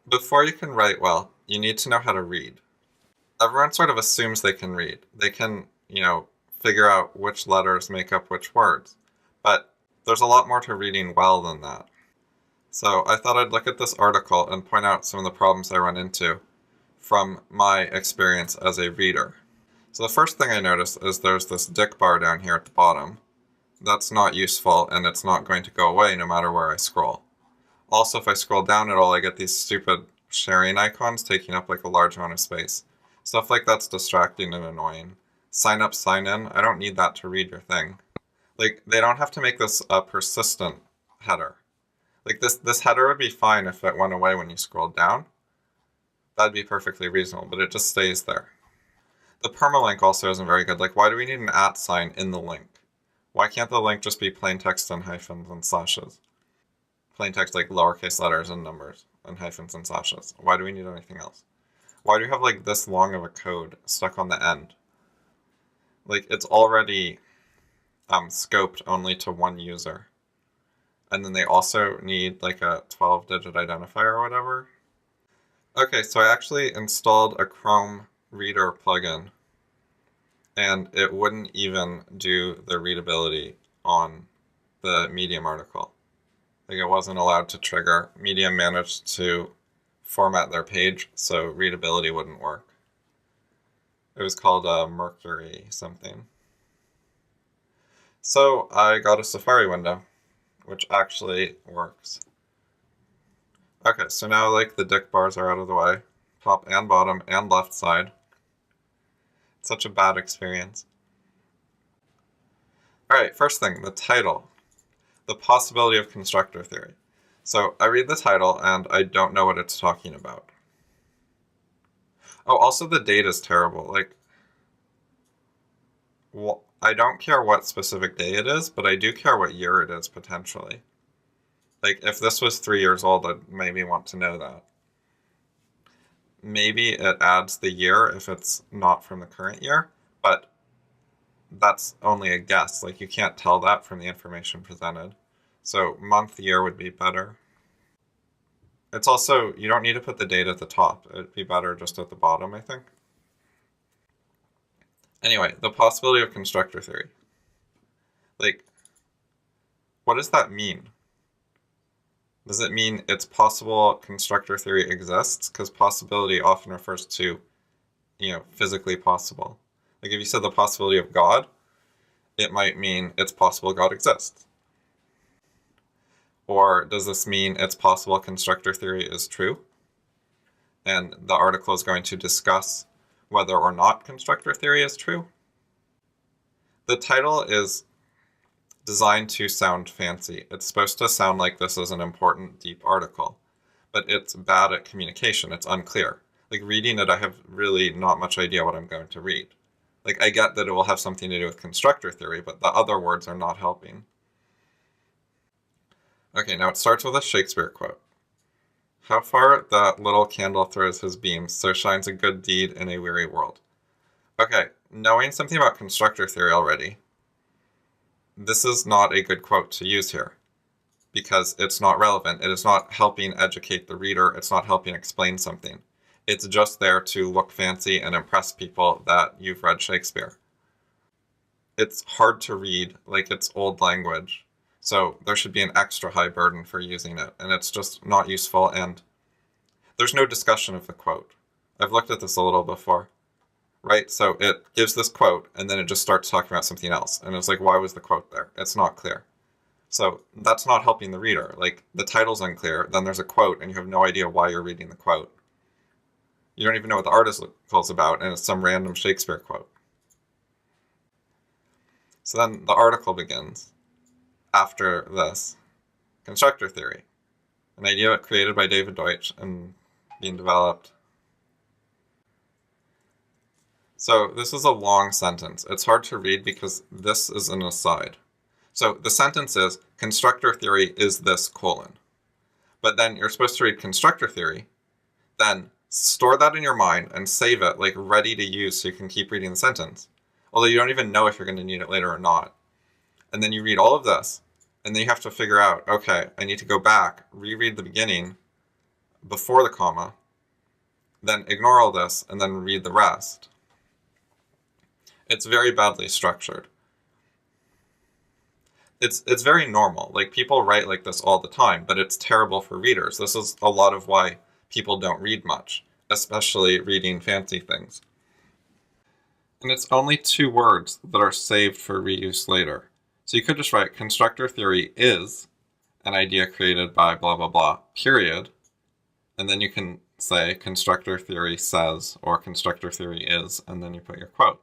Before you can write well, you need to know how to read. Everyone sort of assumes they can read. They can, figure out which letters make up which words. But there's a lot more to reading well than that. So I thought I'd look at this article and point out some of the problems I run into from my experience as a reader. So the first thing I noticed is there's this dick bar down here at the bottom. That's not useful, and it's not going to go away no matter where I scroll. Also, if I scroll down at all, I get these stupid sharing icons taking up like a large amount of space. Stuff like that's distracting and annoying. Sign up, sign in, I don't need that to read your thing. Like, they don't have to make this a persistent header. Like, this header would be fine if it went away when you scrolled down. That'd be perfectly reasonable, but it just stays there. The permalink also isn't very good. Like, why do we need an @ sign in the link? Why can't the link just be plain text and hyphens and slashes? Plain text like lowercase letters and numbers and hyphens and slashes. Why do we need anything else? Why do you have like this long of a code stuck on the end? Like, it's already scoped only to one user. And then they also need like a 12-digit identifier or whatever. Okay, so I actually installed a Chrome Reader plugin, and it wouldn't even do the readability on the Medium article. Like, it wasn't allowed to trigger. Medium managed to format their page, so readability wouldn't work. It was called Mercury something. So I got a Safari window, which actually works. Okay, so now like the dick bars are out of the way, top and bottom and left side. It's such a bad experience. Alright, first thing, the title. The possibility of constructor theory. So I read the title and I don't know what it's talking about. Oh, also the date is terrible. Like, well, I don't care what specific day it is, but I do care what year it is potentially. Like, if this was 3 years old, I'd maybe want to know that. Maybe it adds the year if it's not from the current year, but that's only a guess. Like, you can't tell that from the information presented. So month, year would be better. It's also, you don't need to put the date at the top. It'd be better just at the bottom, I think. Anyway, the possibility of constructor theory. Like, what does that mean? Does it mean it's possible constructor theory exists? Because possibility often refers to, physically possible. Like, if you said the possibility of God, it might mean it's possible God exists. Or does this mean it's possible constructor theory is true? And the article is going to discuss whether or not constructor theory is true. The title is designed to sound fancy. It's supposed to sound like this is an important, deep article, but it's bad at communication. It's unclear. Like, reading it, I have really not much idea what I'm going to read. Like, I get that it will have something to do with constructor theory, but the other words are not helping. Okay, now it starts with a Shakespeare quote. How far that little candle throws his beams, so shines a good deed in a weary world. Okay, knowing something about constructor theory already, this is not a good quote to use here, because it's not relevant. It is not helping educate the reader. It's not helping explain something. It's just there to look fancy and impress people that you've read Shakespeare. It's hard to read, like it's old language. So there should be an extra high burden for using it, and it's just not useful, and there's no discussion of the quote. I've looked at this a little before, right? So it gives this quote, and then it just starts talking about something else, and it's like, why was the quote there? It's not clear. So that's not helping the reader. Like, the title's unclear, then there's a quote, and you have no idea why you're reading the quote. You don't even know what the article's about, and it's some random Shakespeare quote. So then the article begins. After this, constructor theory, an idea created by David Deutsch and being developed. So this is a long sentence. It's hard to read because this is an aside. So the sentence is, constructor theory is this, colon. But then you're supposed to read constructor theory, then store that in your mind and save it, like, ready to use so you can keep reading the sentence. Although you don't even know if you're going to need it later or not. And then you read all of this, and then you have to figure out, okay, I need to go back, reread the beginning before the comma, then ignore all this, and then read the rest. It's very badly structured. It's very normal. Like, people write like this all the time, but it's terrible for readers. This is a lot of why people don't read much, especially reading fancy things. And it's only 2 words that are saved for reuse later. So you could just write, constructor theory is an idea created by blah, blah, blah, period. And then you can say constructor theory says, or constructor theory is, and then you put your quote.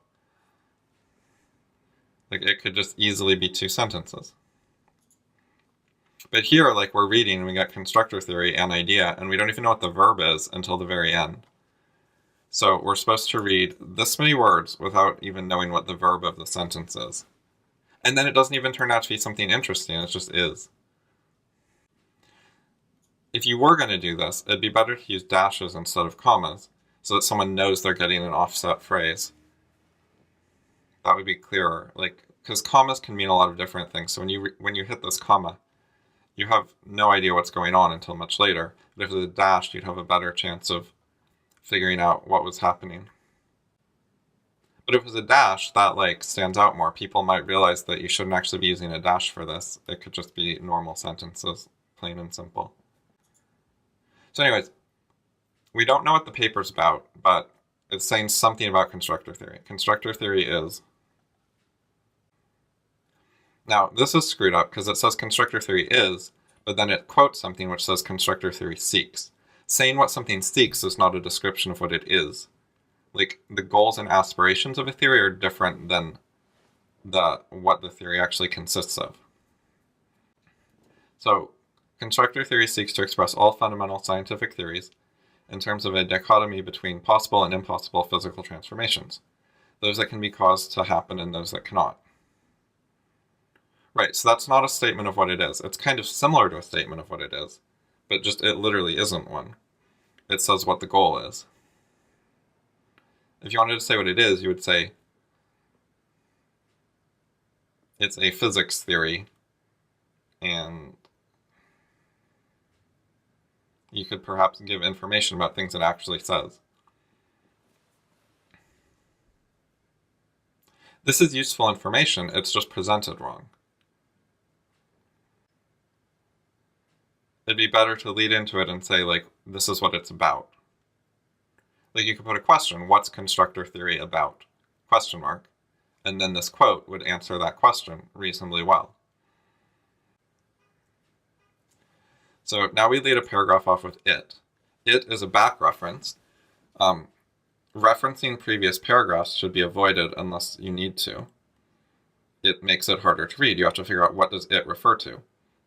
Like, it could just easily be 2 sentences. But here, like, we're reading, and we got constructor theory and idea, and we don't even know what the verb is until the very end. So we're supposed to read this many words without even knowing what the verb of the sentence is. And then it doesn't even turn out to be something interesting, it just is. If you were going to do this, it'd be better to use dashes instead of commas, so that someone knows they're getting an offset phrase. That would be clearer, like, because commas can mean a lot of different things. So when you hit this comma, you have no idea what's going on until much later. But if it was a dash, you'd have a better chance of figuring out what was happening. But if it was a dash, that, like, stands out more. People might realize that you shouldn't actually be using a dash for this. It could just be normal sentences, plain and simple. So anyways, we don't know what the paper's about, but it's saying something about constructor theory. Constructor theory is... Now, this is screwed up because it says constructor theory is, but then it quotes something which says constructor theory seeks. Saying what something seeks is not a description of what it is. Like, the goals and aspirations of a theory are different than what the theory actually consists of. So, constructor theory seeks to express all fundamental scientific theories in terms of a dichotomy between possible and impossible physical transformations, those that can be caused to happen and those that cannot. Right, so that's not a statement of what it is. It's kind of similar to a statement of what it is, but just it literally isn't one. It says what the goal is. If you wanted to say what it is, you would say it's a physics theory, and you could perhaps give information about things it actually says. This is useful information, it's just presented wrong. It'd be better to lead into it and say, like, this is what it's about. Like, you could put a question, what's constructor theory about? Question mark. And then this quote would answer that question reasonably well. So now we lead a paragraph off with it. It is a back reference. Referencing previous paragraphs should be avoided unless you need to. It makes it harder to read. You have to figure out what does it refer to.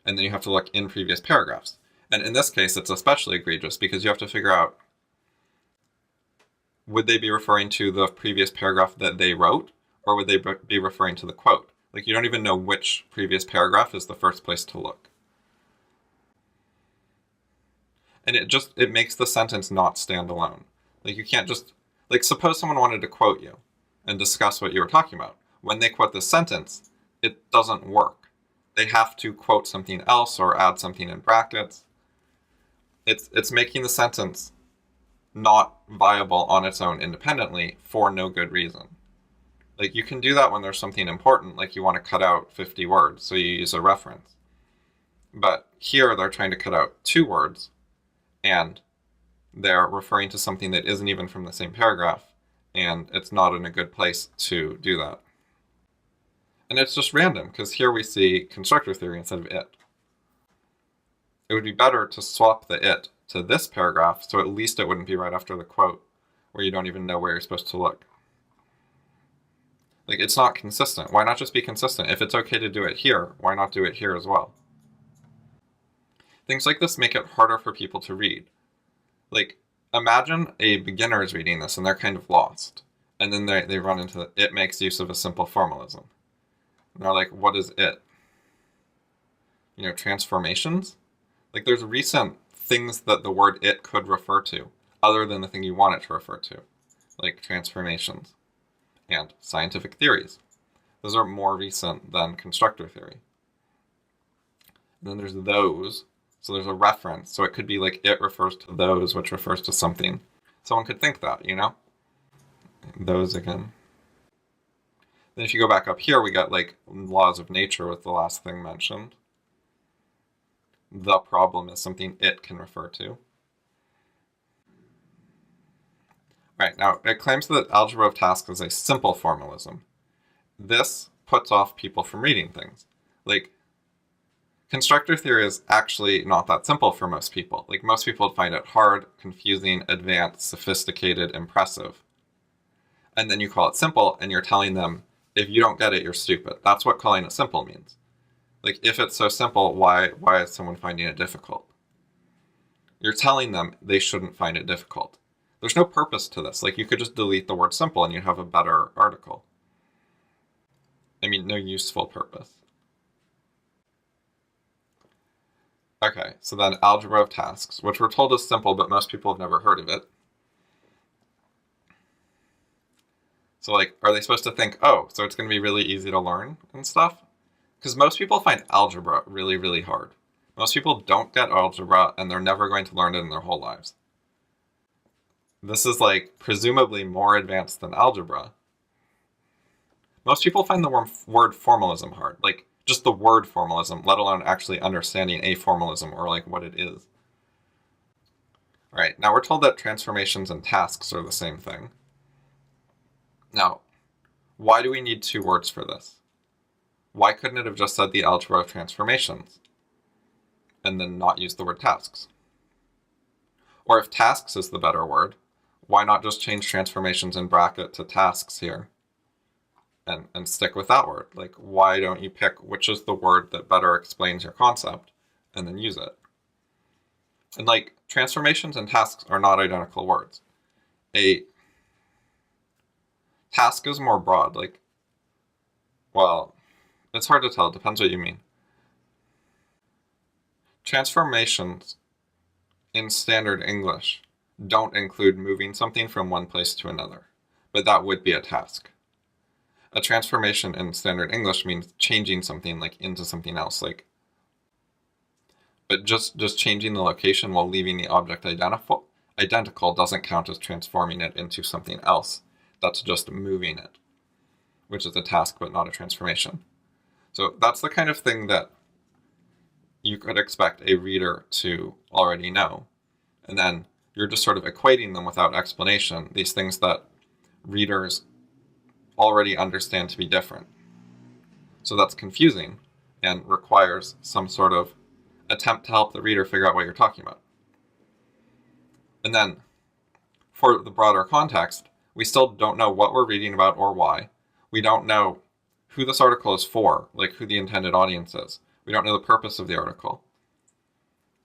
And then you have to look in previous paragraphs. And in this case, it's especially egregious because you have to figure out, would they be referring to the previous paragraph that they wrote, or would they be referring to the quote? Like, you don't even know which previous paragraph is the first place to look. And it makes the sentence not stand alone. Like, you can't just, like, suppose someone wanted to quote you and discuss what you were talking about. When they quote this sentence, it doesn't work. They have to quote something else or add something in brackets. It's making the sentence not viable on its own independently for no good reason. Like, you can do that when there's something important, like you want to cut out 50 words, so you use a reference. But here they're trying to cut out 2 words, and they're referring to something that isn't even from the same paragraph, and it's not in a good place to do that. And it's just random, because here we see constructor theory instead of it. It would be better to swap the it to this paragraph, so at least it wouldn't be right after the quote, where you don't even know where you're supposed to look. Like, it's not consistent. Why not just be consistent? If it's okay to do it here, why not do it here as well? Things like this make it harder for people to read. Like, imagine a beginner is reading this and they're kind of lost. And then they run into it makes use of a simple formalism. And they're like, what is it? You know, transformations? Like, there's recent things that the word it could refer to, other than the thing you want it to refer to, like transformations and scientific theories. Those are more recent than constructor theory. And then there's those. So there's a reference. So it could be like it refers to those, which refers to something. Someone could think that, you know? Those again. Then if you go back up here, we got like laws of nature with the last thing mentioned. The problem is something it can refer to. Right, now it claims that algebra of tasks is a simple formalism. This puts off people from reading things. Like, constructor theory is actually not that simple for most people. Like, most people would find it hard, confusing, advanced, sophisticated, impressive. And then you call it simple, and you're telling them, if you don't get it, you're stupid. That's what calling it simple means. Like, if it's so simple, why is someone finding it difficult? You're telling them they shouldn't find it difficult. There's no purpose to this. Like, you could just delete the word simple and you'd have a better article. I mean, no useful purpose. Okay, so then algebra of tasks, which we're told is simple, but most people have never heard of it. So, like, are they supposed to think, oh, so it's going to be really easy to learn and stuff? Because most people find algebra really, really hard. Most people don't get algebra, and they're never going to learn it in their whole lives. This is, like, presumably more advanced than algebra. Most people find the word formalism hard. Like, just the word formalism, let alone actually understanding a formalism or, like, what it is. All right, now we're told that transformations and tasks are the same thing. Now, why do we need two words for this? Why couldn't it have just said the algebra of transformations and then not use the word tasks? Or if tasks is the better word, why not just change transformations in bracket to tasks here and stick with that word? Like, why don't you pick which is the word that better explains your concept and then use it? And like, transformations and tasks are not identical words. A task is more broad, like, well, it's hard to tell, it depends what you mean. Transformations in standard English don't include moving something from one place to another, but that would be a task. A transformation in standard English means changing something like into something else, like, but just changing the location while leaving the object identical doesn't count as transforming it into something else. That's just moving it, which is a task but not a transformation. So that's the kind of thing that you could expect a reader to already know. And then you're just sort of equating them without explanation, these things that readers already understand to be different. So that's confusing and requires some sort of attempt to help the reader figure out what you're talking about. And then, for the broader context, we still don't know what we're reading about or why. We don't know who this article is for, like who the intended audience is. We don't know the purpose of the article.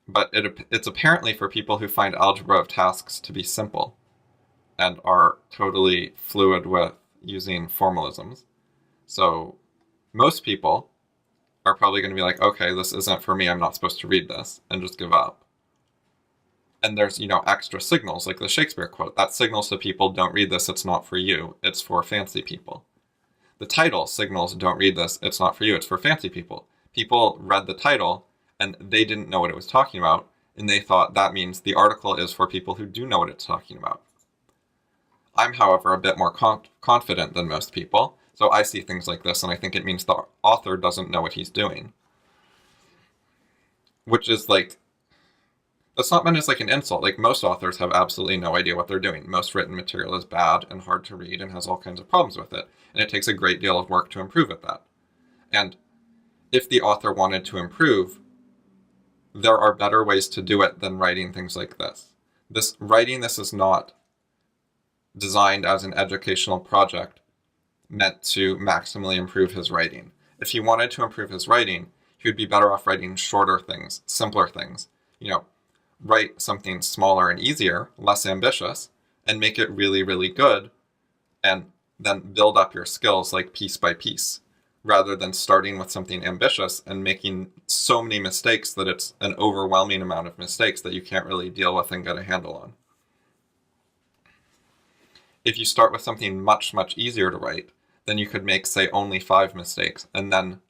But it's apparently for people who find algebra of tasks to be simple and are totally fluid with using formalisms. So most people are probably going to be like, okay, this isn't for me, I'm not supposed to read this, and just give up. And there's, extra signals, like the Shakespeare quote. That signals to people, don't read this, it's not for you, it's for fancy people. The title signals, don't read this, it's not for you, it's for fancy people. People read the title, and they didn't know what it was talking about, and they thought that means the article is for people who do know what it's talking about. I'm, however, a bit more confident than most people, so I see things like this, and I think it means the author doesn't know what he's doing. Which is like, that's not meant as like an insult. Like, most authors have absolutely no idea what they're doing. Most written material is bad and hard to read and has all kinds of problems with it, and it takes a great deal of work to improve at that. And if the author wanted to improve, there are better ways to do it than writing things like this. Writing this is not designed as an educational project meant to maximally improve his writing. If he wanted to improve his writing, he would be better off writing shorter things, simpler things. Write something smaller and easier, less ambitious, and make it really, really good, and then build up your skills like piece by piece, rather than starting with something ambitious and making so many mistakes that it's an overwhelming amount of mistakes that you can't really deal with and get a handle on. If you start with something much, much easier to write, then you could make, say, only 5 mistakes, and then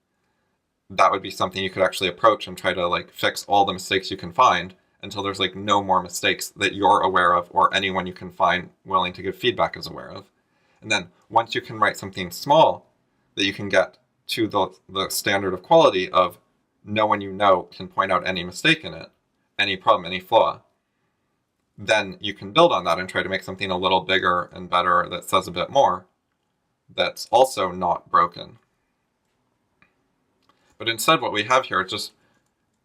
that would be something you could actually approach and try to like fix all the mistakes you can find until there's like no more mistakes that you're aware of or anyone you can find willing to give feedback is aware of. And then once you can write something small that you can get to the standard of quality of no one you know can point out any mistake in it, any problem, any flaw, then you can build on that and try to make something a little bigger and better that says a bit more that's also not broken. But instead what we have here is just,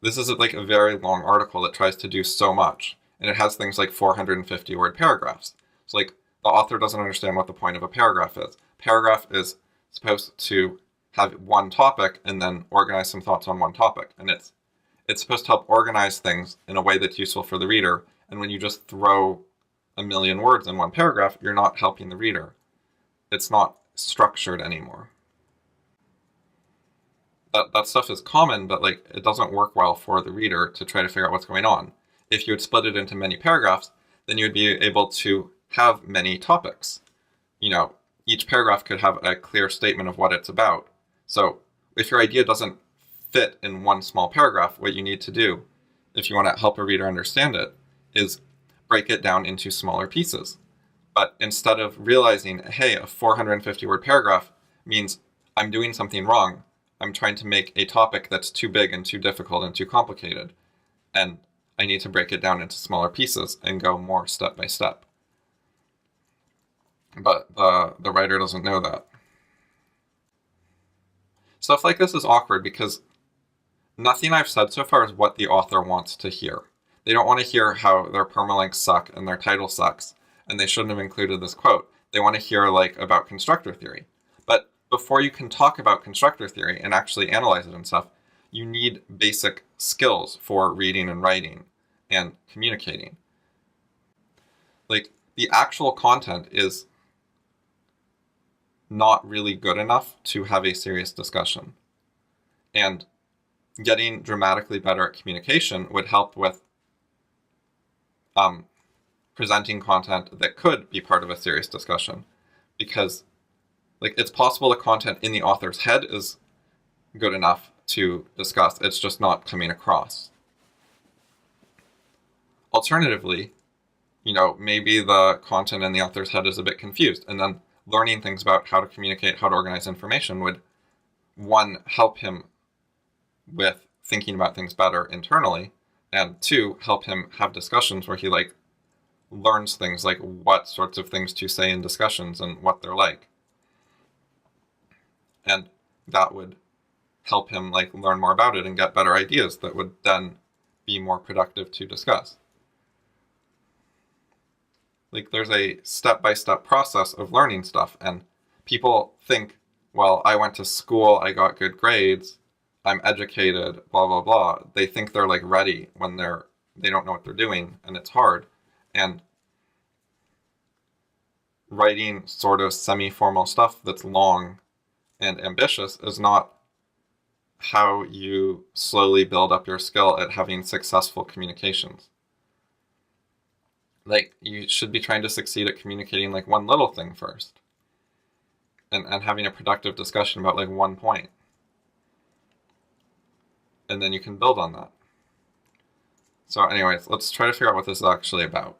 this is like a very long article that tries to do so much, and it has things like 450 word paragraphs. So like the author doesn't understand what the point of a paragraph is. Paragraph is supposed to have one topic and then organize some thoughts on one topic. And it's supposed to help organize things in a way that's useful for the reader. And when you just throw a million words in one paragraph, you're not helping the reader. It's not structured anymore. That stuff is common, but like it doesn't work well for the reader to try to figure out what's going on. If you would split it into many paragraphs, then you would be able to have many topics. You know, each paragraph could have a clear statement of what it's about. So if your idea doesn't fit in one small paragraph, what you need to do, if you want to help a reader understand it, is break it down into smaller pieces. But instead of realizing, hey, a 450 word paragraph means I'm doing something wrong, I'm trying to make a topic that's too big and too difficult and too complicated, and I need to break it down into smaller pieces and go more step by step. But the writer doesn't know that. Stuff like this is awkward because nothing I've said so far is what the author wants to hear. They don't want to hear how their permalinks suck and their title sucks, and they shouldn't have included this quote. They want to hear like about constructor theory. But before you can talk about constructor theory and actually analyze it and stuff, you need basic skills for reading and writing and communicating. Like, the actual content is not really good enough to have a serious discussion. And getting dramatically better at communication would help with presenting content that could be part of a serious discussion. Because like it's possible the content in the author's head is good enough to discuss. It's just not coming across. Alternatively, you know, maybe the content in the author's head is a bit confused, and then learning things about how to communicate, how to organize information would, one, help him with thinking about things better internally, and two, help him have discussions where he like learns things like what sorts of things to say in discussions and what they're like. And that would help him like learn more about it and get better ideas that would then be more productive to discuss. Like there's a step-by-step process of learning stuff, and people think, well, I went to school, I got good grades, I'm educated, blah, blah, blah. They think they're like ready when they don't know what they're doing, and it's hard. And writing sort of semi-formal stuff that's long and ambitious is not how you slowly build up your skill at having successful communications. Like, you should be trying to succeed at communicating like one little thing first, and having a productive discussion about like one point. And then you can build on that. So anyways, let's try to figure out what this is actually about.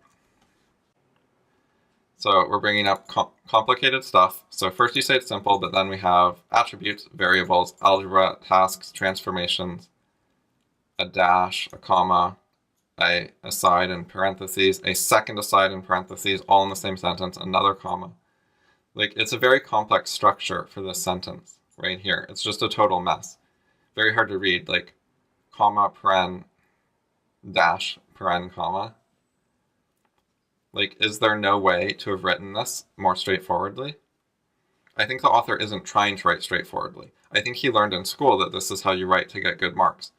So we're bringing up complicated stuff. So first you say it's simple, but then we have attributes, variables, algebra, tasks, transformations, a dash, a comma, a aside in parentheses, a second aside in parentheses, all in the same sentence, another comma. Like, it's a very complex structure for this sentence right here. It's just a total mess. Very hard to read, like comma, paren, dash, paren, comma. Like, is there no way to have written this more straightforwardly? I think the author isn't trying to write straightforwardly. I think he learned in school that this is how you write to get good marks.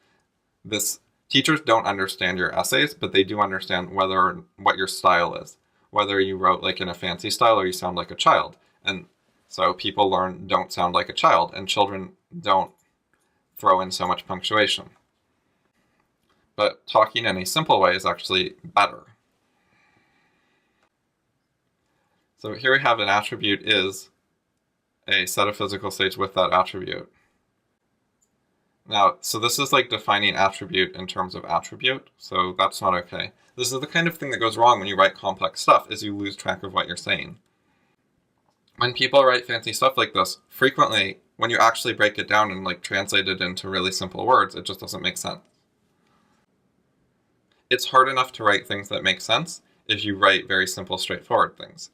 Teachers don't understand your essays, but they do understand what your style is. Whether you wrote like in a fancy style or you sound like a child. And so people learn don't sound like a child, and children don't throw in so much punctuation. But talking in a simple way is actually better. So here we have an attribute is a set of physical states with that attribute. Now, so this is like defining attribute in terms of attribute, so that's not okay. This is the kind of thing that goes wrong when you write complex stuff, is you lose track of what you're saying. When people write fancy stuff like this, frequently, when you actually break it down and like translate it into really simple words, it just doesn't make sense. It's hard enough to write things that make sense if you write very simple, straightforward things.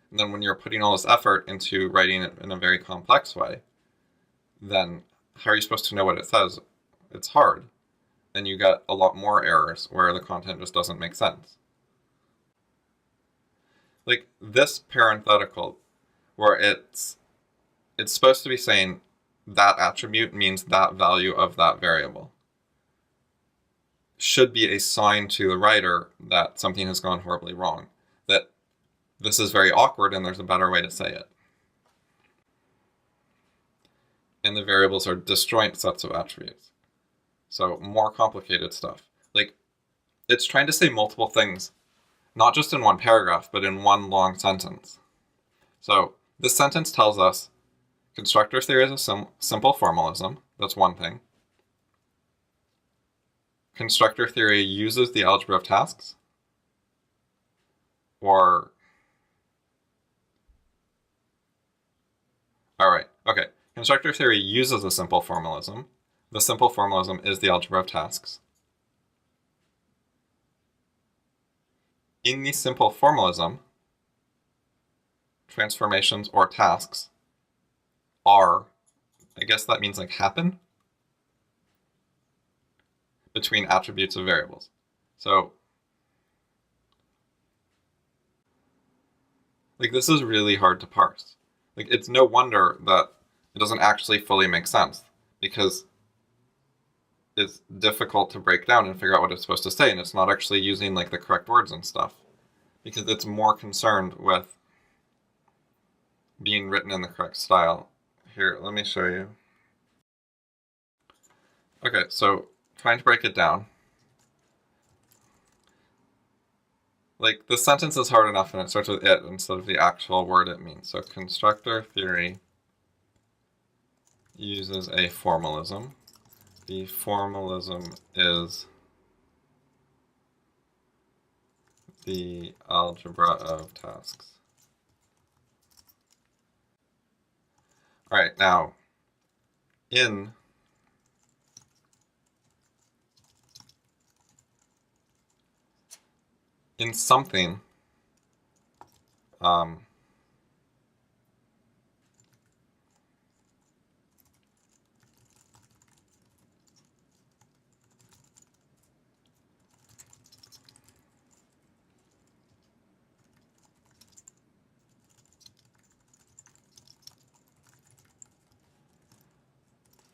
And then when you're putting all this effort into writing it in a very complex way, then how are you supposed to know what it says? It's hard. And you get a lot more errors where the content just doesn't make sense. Like this parenthetical, where it's supposed to be saying that attribute means that value of that variable, should be a sign to the writer that something has gone horribly wrong, that this is very awkward and there's a better way to say it. And the variables are disjoint sets of attributes. So more complicated stuff. Like, it's trying to say multiple things, not just in one paragraph, but in one long sentence. So this sentence tells us constructor theory is a simple formalism. That's one thing. Constructor theory uses the algebra of tasks. Or, all right, okay. Constructor theory uses a simple formalism. The simple formalism is the algebra of tasks. In the simple formalism, transformations or tasks are, I guess that means like happen, between attributes of variables. So, like this is really hard to parse. Like it's no wonder that it doesn't actually fully make sense, because it's difficult to break down and figure out what it's supposed to say, and it's not actually using like the correct words and stuff, because it's more concerned with being written in the correct style. Here, let me show you. Okay, so trying to break it down. Like this sentence is hard enough and it starts with it instead of the actual word it means. So constructor theory uses a formalism. The formalism is the algebra of tasks. All right, now in something,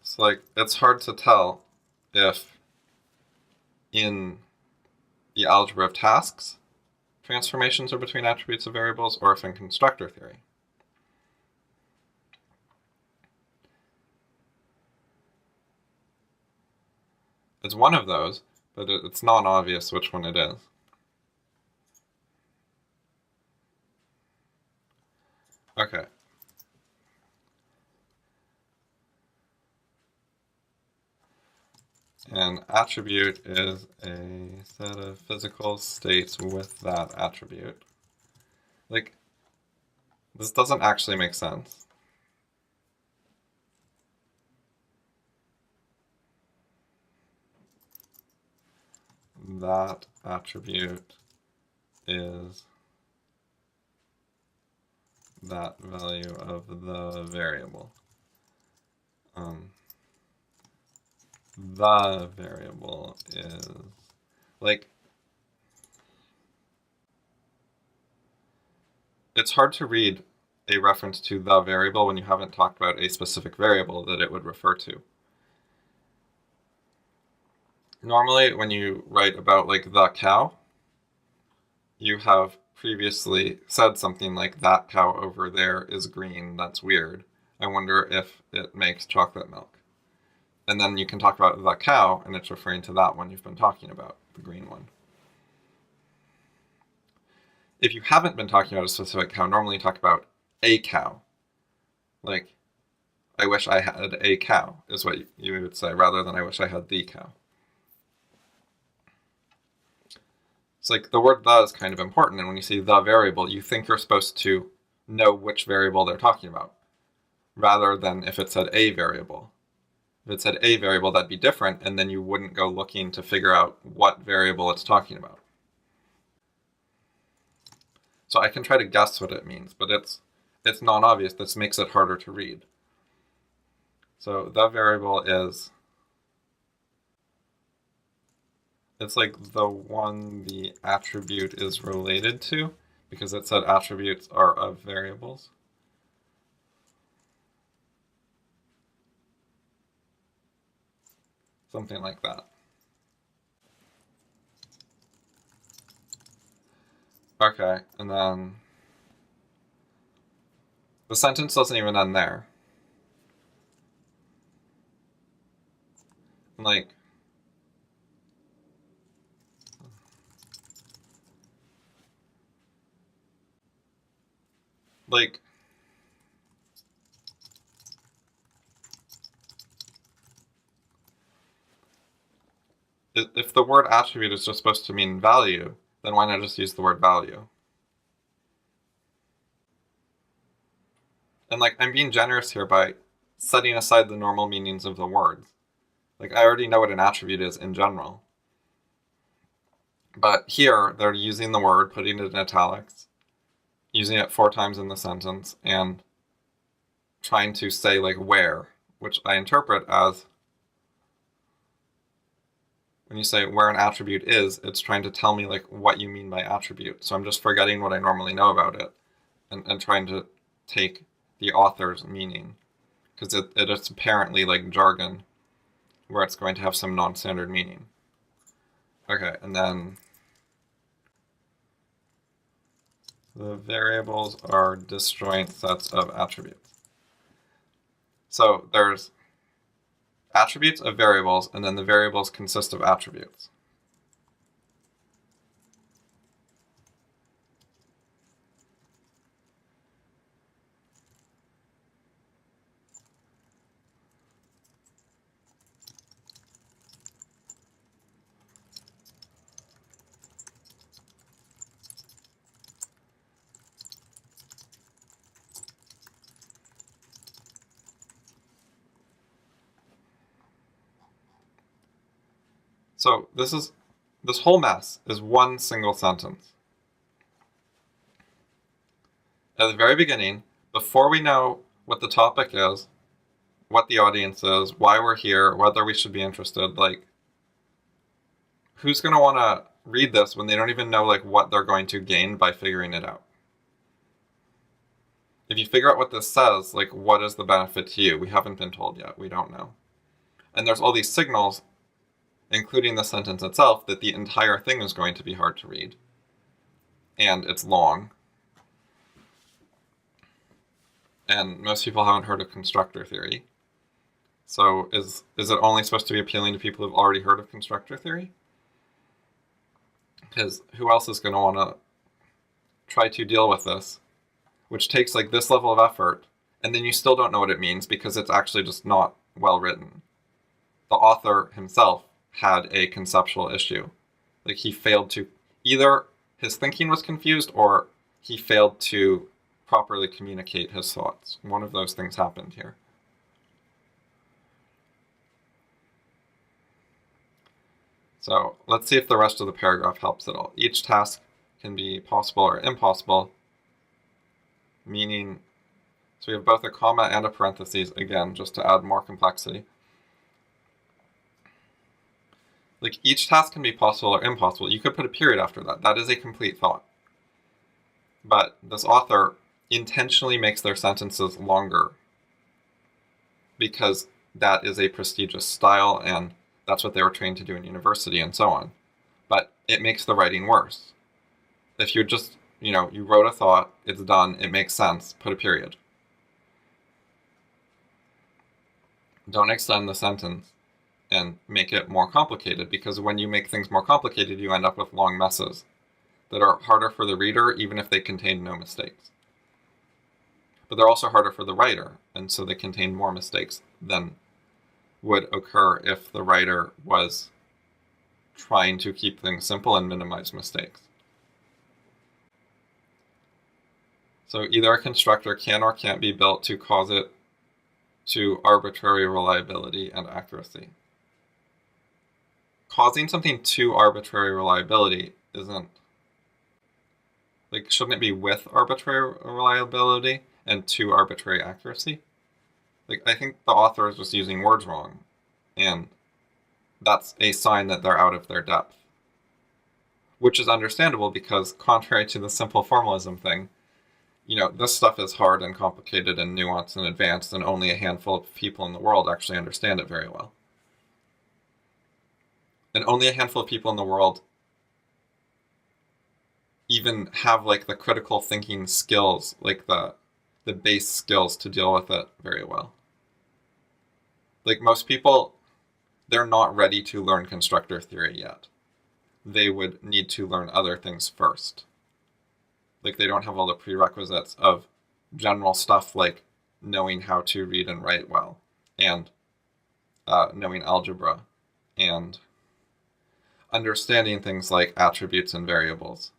it's like, it's hard to tell if in the algebra of tasks, transformations are between attributes of variables, or if in constructor theory. It's one of those, but it's not obvious which one it is. Okay. An attribute is a set of physical states with that attribute. Like, this doesn't actually make sense. That attribute is that value of the variable. The variable is, like, it's hard to read a reference to the variable when you haven't talked about a specific variable that it would refer to. Normally, when you write about, like, the cow, you have previously said something like, that cow over there is green, that's weird. I wonder if it makes chocolate milk. And then you can talk about the cow, and it's referring to that one you've been talking about, the green one. If you haven't been talking about a specific cow, normally you talk about a cow. Like, I wish I had a cow, is what you would say, rather than I wish I had the cow. It's like the word the is kind of important, and when you see the variable, you think you're supposed to know which variable they're talking about, rather than if it said a variable. If it said a variable, that'd be different, and then you wouldn't go looking to figure out what variable it's talking about. So I can try to guess what it means, but it's non-obvious. This makes it harder to read. So the variable is, it's like the one the attribute is related to, because it said attributes are of variables. Something like that. Okay, and then the sentence doesn't even end there. Like, if the word attribute is just supposed to mean value, then why not just use the word value? And like, I'm being generous here by setting aside the normal meanings of the words. Like, I already know what an attribute is in general. But here, they're using the word, putting it in italics, using it 4 times in the sentence, and trying to say, like, where, which I interpret as, when you say where an attribute is, it's trying to tell me, like, what you mean by attribute. So I'm just forgetting what I normally know about it, and trying to take the author's meaning, because it is apparently like jargon, where it's going to have some non-standard meaning. Okay, and then the variables are disjoint sets of attributes. So there's attributes of variables, and then the variables consist of attributes. So this whole mess is one single sentence. At the very beginning, before we know what the topic is, what the audience is, why we're here, whether we should be interested, like, who's going to want to read this when they don't even know, like, what they're going to gain by figuring it out? If you figure out what this says, like, what is the benefit to you? We haven't been told yet. We don't know. And there's all these signals, including the sentence itself, that the entire thing is going to be hard to read. And it's long. And most people haven't heard of constructor theory. So is it only supposed to be appealing to people who've already heard of constructor theory? Because who else is going to want to try to deal with this, which takes like this level of effort, and then you still don't know what it means because it's actually just not well written. The author himself had a conceptual issue. Like, he failed to, either his thinking was confused or he failed to properly communicate his thoughts. One of those things happened here. So let's see if the rest of the paragraph helps at all. Each task can be possible or impossible, meaning, so we have both a comma and a parentheses, again, just to add more complexity. Like, each task can be possible or impossible. You could put a period after that. That is a complete thought. But this author intentionally makes their sentences longer because that is a prestigious style and that's what they were trained to do in university and so on. But it makes the writing worse. If you just, you wrote a thought, it's done, it makes sense, put a period. Don't extend the sentence and make it more complicated, because when you make things more complicated, you end up with long messes that are harder for the reader, even if they contain no mistakes. but they're also harder for the writer, and so they contain more mistakes than would occur if the writer was trying to keep things simple and minimize mistakes. So either a constructor can or can't be built to cause it to arbitrary reliability and accuracy. Causing something to arbitrary reliability isn't, like, shouldn't it be with arbitrary reliability and to arbitrary accuracy? Like, I think the author is just using words wrong, and that's a sign that they're out of their depth. Which is understandable because, contrary to the simple formalism thing, this stuff is hard and complicated and nuanced and advanced, and only a handful of people in the world actually understand it very well. And only a handful of people in the world even have, like, the critical thinking skills, like the base skills to deal with it very well. Like, most people, they're not ready to learn constructor theory yet. They would need to learn other things first. Like, they don't have all the prerequisites of general stuff like knowing how to read and write well, and knowing algebra, and understanding things like attributes and variables.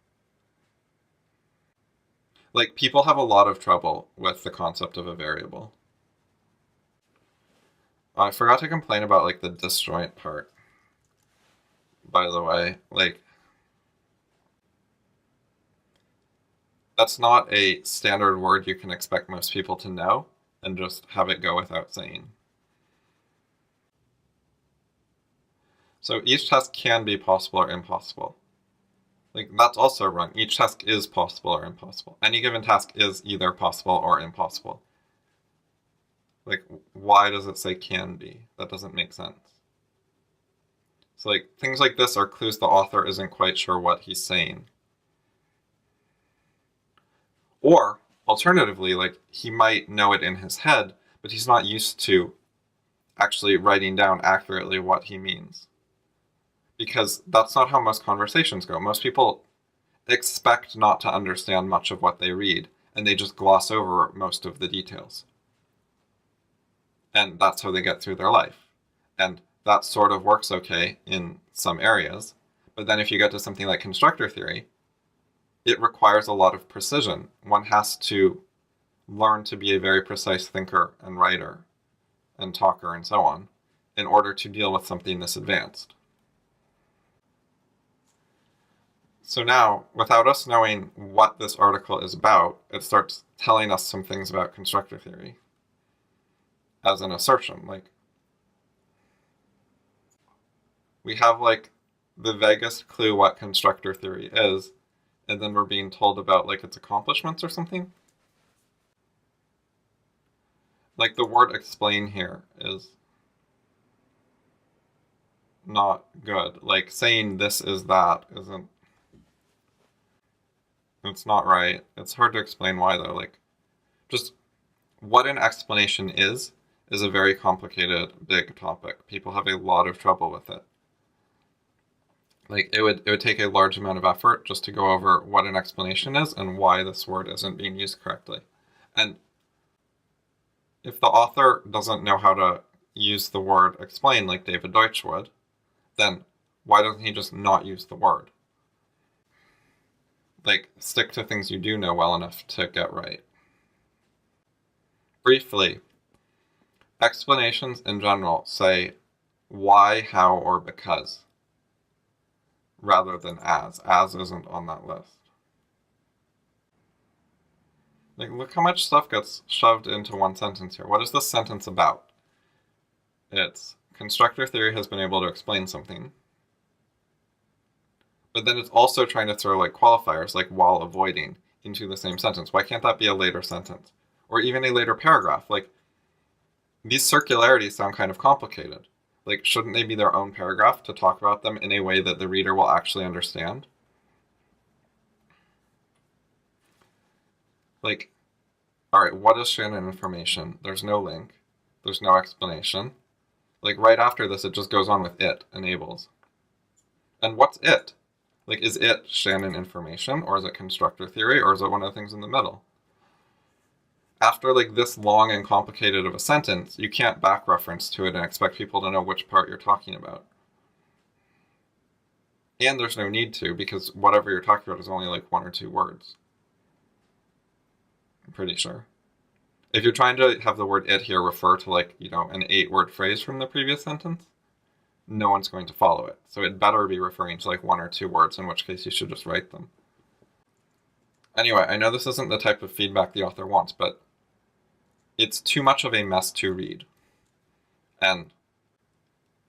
Like, people have a lot of trouble with the concept of a variable. I forgot to complain about, like, the disjoint part, by the way. Like, that's not a standard word you can expect most people to know and just have it go without saying. So each task can be possible or impossible. Like, that's also wrong. Each task is possible or impossible. Any given task is either possible or impossible. Like, why does it say can be? That doesn't make sense. So, like, things like this are clues the author isn't quite sure what he's saying. Or, alternatively, like, he might know it in his head, but he's not used to actually writing down accurately what he means. Because that's not how most conversations go. Most people expect not to understand much of what they read, and they just gloss over most of the details. And that's how they get through their life. And that sort of works okay in some areas. But then if you get to something like constructor theory, it requires a lot of precision. One has to learn to be a very precise thinker and writer and talker and so on in order to deal with something this advanced. So now, without us knowing what this article is about, it starts telling us some things about constructor theory as an assertion. Like, we have, like, the vaguest clue what constructor theory is, and then we're being told about, like, its accomplishments or something. Like, the word explain here is not good. Like, saying this is that isn't, it's not right. It's hard to explain why, though. Like, just what an explanation is a very complicated, big topic. People have a lot of trouble with it. Like, it would take a large amount of effort just to go over what an explanation is and why this word isn't being used correctly. And if the author doesn't know how to use the word explain like David Deutsch would, then why doesn't he just not use the word? Like, stick to things you do know well enough to get right. Briefly, explanations in general say why, how, or because, rather than as. As isn't on that list. Like, look how much stuff gets shoved into one sentence here. What is this sentence about? It's constructor theory has been able to explain something. But then it's also trying to throw, like, qualifiers, like while avoiding, into the same sentence. Why can't that be a later sentence? Or even a later paragraph? Like, these circularities sound kind of complicated. Like, shouldn't they be their own paragraph to talk about them in a way that the reader will actually understand? Like, alright, what is Shannon information? There's no link. There's no explanation. Like, right after this, it just goes on with it, enables. And what's it? Like, is it Shannon information, or is it constructor theory, or is it one of the things in the middle? after like this long and complicated of a sentence, you can't back reference to it and expect people to know which part you're talking about. And there's no need to, because whatever you're talking about is only like 1 or 2 words. I'm pretty sure. If you're trying to have the word it here refer to like, you know, an 8-word phrase from the previous sentence, no one's going to follow it. So it better be referring to like 1 or 2 words, in which case you should just write them. Anyway, I know this isn't the type of feedback the author wants, but it's too much of a mess to read. And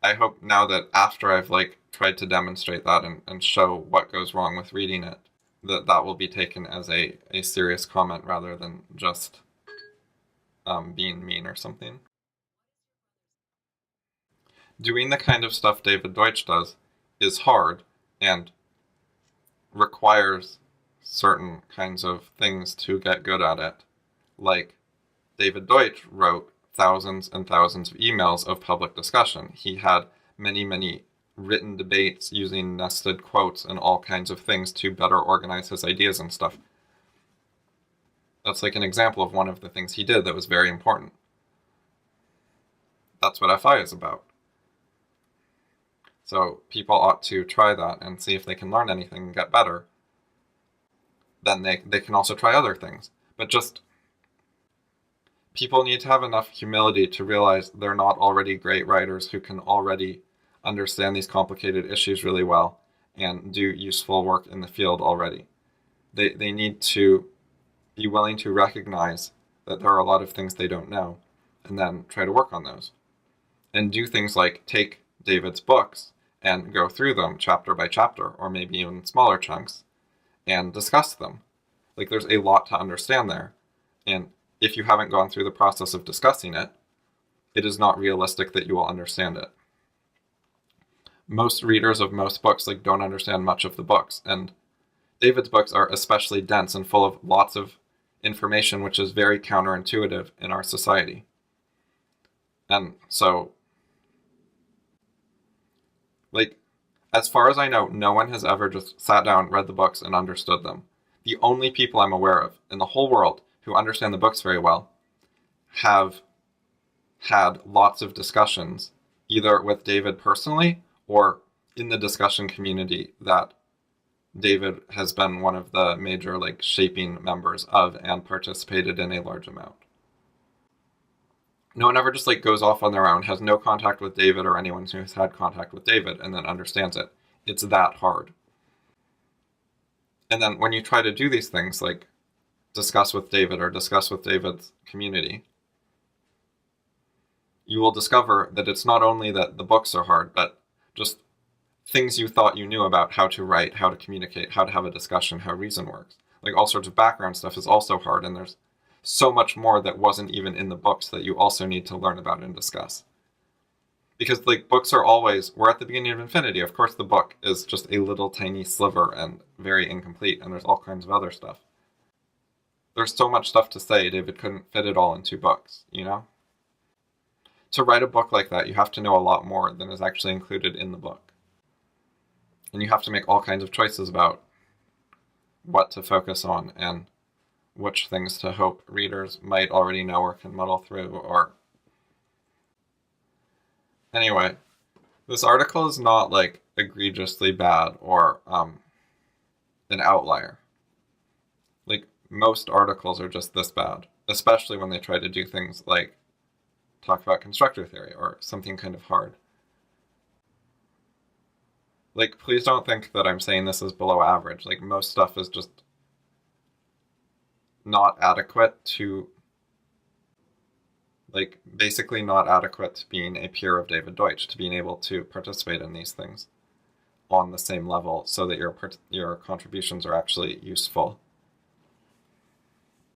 I hope now that after I've like tried to demonstrate that and show what goes wrong with reading it, that will be taken as a serious comment rather than just being mean or something. Doing the kind of stuff David Deutsch does is hard and requires certain kinds of things to get good at it. Like, David Deutsch wrote thousands and thousands of emails of public discussion. He had many, many written debates using nested quotes and all kinds of things to better organize his ideas and stuff. That's like an example of one of the things he did that was very important. That's what FI is about. So people ought to try that and see if they can learn anything and get better. Then they can also try other things. But just, people need to have enough humility to realize they're not already great writers who can already understand these complicated issues really well and do useful work in the field already. They need to be willing to recognize that there are a lot of things they don't know and then try to work on those. And do things like take David's books and go through them chapter by chapter, or maybe even smaller chunks, and discuss them. Like, there's a lot to understand there. And if you haven't gone through the process of discussing it, it is not realistic that you will understand it. Most readers of most books don't understand much of the books, and David's books are especially dense and full of lots of information which is very counterintuitive in our society. And so, as far as I know, no one has ever just sat down, read the books, and understood them. The only people I'm aware of in the whole world who understand the books very well have had lots of discussions, either with David personally or in the discussion community that David has been one of the major shaping members of and participated in a large amount. No one ever just goes off on their own, has no contact with David or anyone who's had contact with David, and then understands it. It's that hard. And then when you try to do these things, like discuss with David or discuss with David's community, you will discover that it's not only that the books are hard, but just things you thought you knew about how to write, how to communicate, how to have a discussion, how reason works. All sorts of background stuff is also hard, and there's so much more that wasn't even in the books that you also need to learn about and discuss. Because books are always, we're at the beginning of infinity. Of course the book is just a little tiny sliver and very incomplete, and there's all kinds of other stuff. There's so much stuff to say, David couldn't fit it all in 2 books, you know? To write a book like that, you have to know a lot more than is actually included in the book. And you have to make all kinds of choices about what to focus on and which things to hope readers might already know or can muddle through, or... Anyway, this article is not egregiously bad or an outlier. Most articles are just this bad, especially when they try to do things like talk about constructor theory or something kind of hard. Please don't think that I'm saying this is below average. Most stuff is just not adequate to, basically not adequate to being a peer of David Deutsch, to being able to participate in these things on the same level so that your contributions are actually useful.